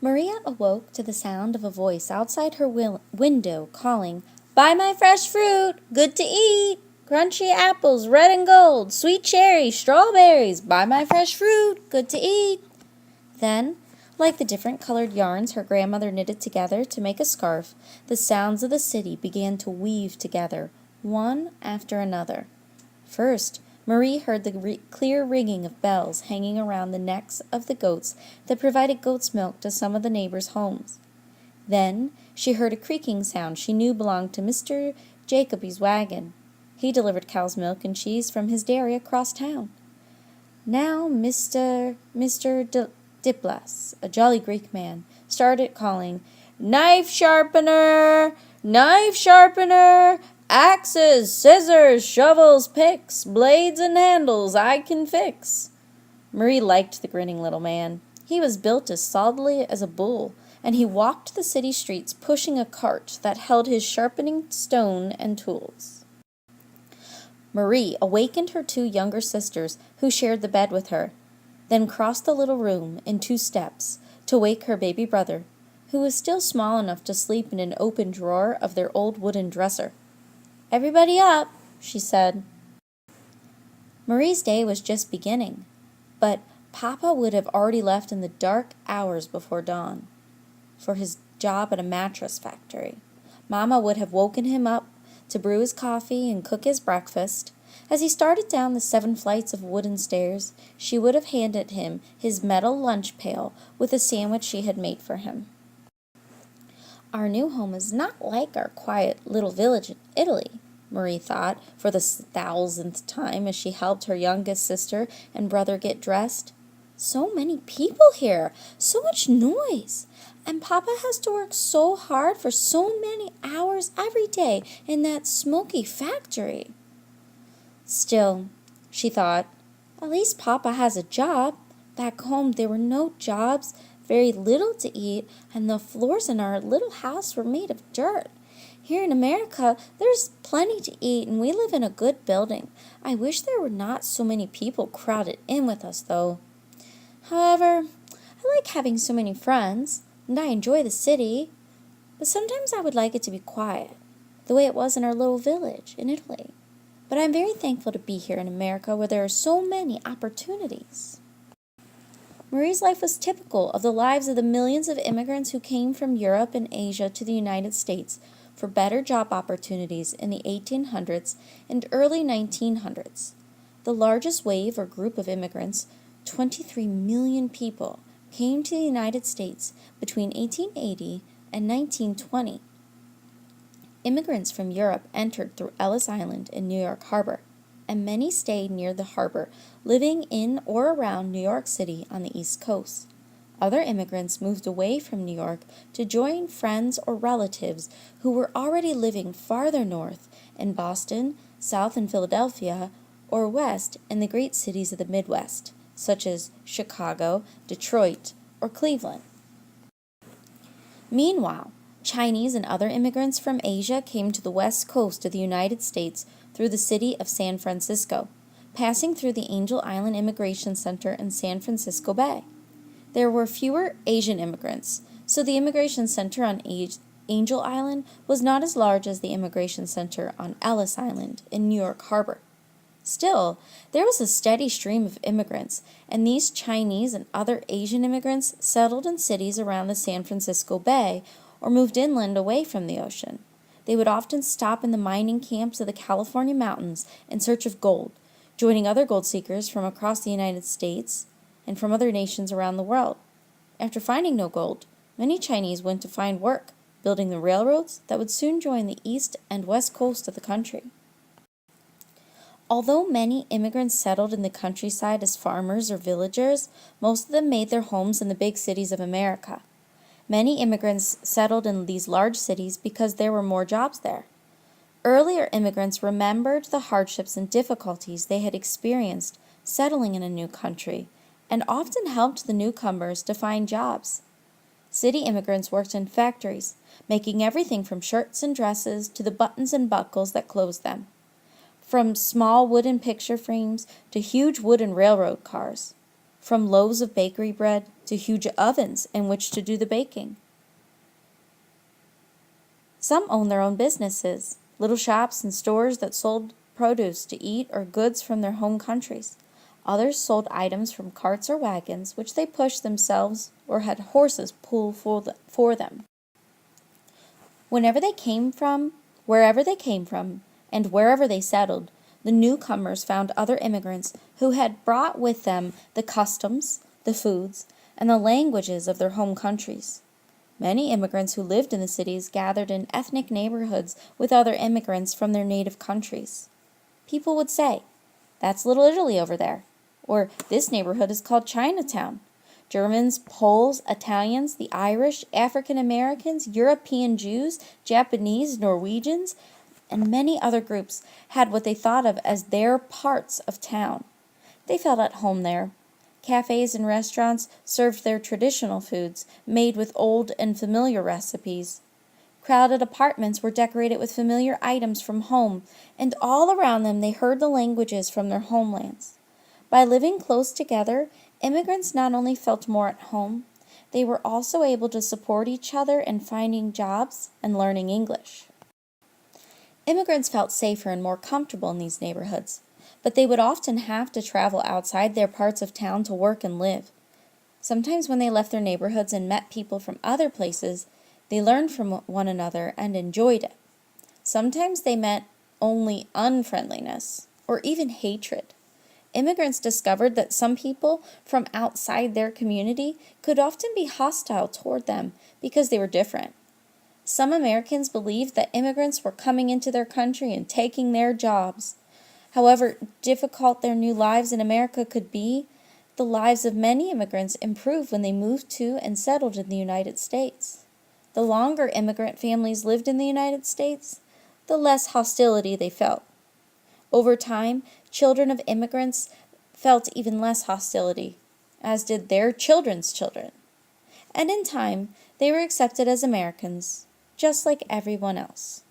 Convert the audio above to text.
Maria awoke to the sound of a voice outside her window calling, "Buy my fresh fruit! Good to eat! Crunchy apples, red and gold, sweet cherries, strawberries! Buy my fresh fruit! Good to eat!" Then, like the different colored yarns her grandmother knitted together to make a scarf, the sounds of the city began to weave together, one after another. First, Marie heard the clear ringing of bells hanging around the necks of the goats that provided goat's milk to some of the neighbors' homes. Then she heard a creaking sound she knew belonged to Mr. Jacoby's wagon. He delivered cow's milk and cheese from his dairy across town. Now Mr. Diplas, a jolly Greek man, started calling, "Knife sharpener! Knife sharpener! Axes, scissors, shovels, picks, blades and handles I can fix." Marie liked the grinning little man. He was built as solidly as a bull, and he walked the city streets pushing a cart that held his sharpening stone and tools. Marie awakened her two younger sisters who shared the bed with her, then crossed the little room in 2 steps to wake her baby brother, who was still small enough to sleep in an open drawer of their old wooden dresser. "Everybody up," she said. Marie's day was just beginning, but Papa would have already left in the dark hours before dawn for his job at a mattress factory. Mama would have woken him up to brew his coffee and cook his breakfast. As he started down the 7 flights of wooden stairs, she would have handed him his metal lunch pail with a sandwich she had made for him. Our new home is not like our quiet little village in Italy, Marie thought for the 1,000th time as she helped her youngest sister and brother get dressed. So many people here, so much noise, and Papa has to work so hard for so many hours every day in that smoky factory. Still, she thought, at least Papa has a job. Back home there were no jobs, very little to eat, and the floors in our little house were made of dirt. Here in America, there's plenty to eat, and we live in a good building. I wish there were not so many people crowded in with us, though. However, I like having so many friends, and I enjoy the city, but sometimes I would like it to be quiet, the way it was in our little village in Italy. But I'm very thankful to be here in America where there are so many opportunities. Marie's life was typical of the lives of the millions of immigrants who came from Europe and Asia to the United States for better job opportunities in the 1800s and early 1900s. The largest wave or group of immigrants, 23 million people, came to the United States between 1880 and 1920. Immigrants from Europe entered through Ellis Island in New York Harbor, and many stayed near the harbor, living in or around New York City on the East Coast. Other immigrants moved away from New York to join friends or relatives who were already living farther north in Boston, south in Philadelphia, or west in the great cities of the Midwest, such as Chicago, Detroit, or Cleveland. Meanwhile, Chinese and other immigrants from Asia came to the west coast of the United States through the city of San Francisco, passing through the Angel Island Immigration Center in San Francisco Bay. There were fewer Asian immigrants, so the immigration center on Angel Island was not as large as the immigration center on Ellis Island in New York Harbor. Still, there was a steady stream of immigrants, and these Chinese and other Asian immigrants settled in cities around the San Francisco Bay or moved inland away from the ocean. They would often stop in the mining camps of the California mountains in search of gold, joining other gold seekers from across the United States and from other nations around the world. After finding no gold, many Chinese went to find work, building the railroads that would soon join the east and west coast of the country. Although many immigrants settled in the countryside as farmers or villagers, most of them made their homes in the big cities of America. Many immigrants settled in these large cities because there were more jobs there. Earlier immigrants remembered the hardships and difficulties they had experienced settling in a new country, and often helped the newcomers to find jobs. City immigrants worked in factories, making everything from shirts and dresses to the buttons and buckles that closed them, from small wooden picture frames to huge wooden railroad cars, from loaves of bakery bread to huge ovens in which to do the baking. Some owned their own businesses, little shops and stores that sold produce to eat or goods from their home countries. Others sold items from carts or wagons, which they pushed themselves or had horses pull for them. Wherever they came from, and wherever they settled, the newcomers found other immigrants who had brought with them the customs, the foods, and the languages of their home countries. Many immigrants who lived in the cities gathered in ethnic neighborhoods with other immigrants from their native countries. People would say, "That's Little Italy over there," or "This neighborhood is called Chinatown." Germans, Poles, Italians, the Irish, African Americans, European Jews, Japanese, Norwegians, and many other groups had what they thought of as their parts of town. They felt at home there. Cafes and restaurants served their traditional foods, made with old and familiar recipes. Crowded apartments were decorated with familiar items from home, and all around them they heard the languages from their homelands. By living close together, immigrants not only felt more at home, they were also able to support each other in finding jobs and learning English. Immigrants felt safer and more comfortable in these neighborhoods, but they would often have to travel outside their parts of town to work and live. Sometimes when they left their neighborhoods and met people from other places, they learned from one another and enjoyed it. Sometimes they met only unfriendliness or even hatred. Immigrants discovered that some people from outside their community could often be hostile toward them because they were different. Some Americans believed that immigrants were coming into their country and taking their jobs. However difficult their new lives in America could be, the lives of many immigrants improved when they moved to and settled in the United States. The longer immigrant families lived in the United States, the less hostility they felt. Over time, children of immigrants felt even less hostility, as did their children's children. And in time, they were accepted as Americans, just like everyone else.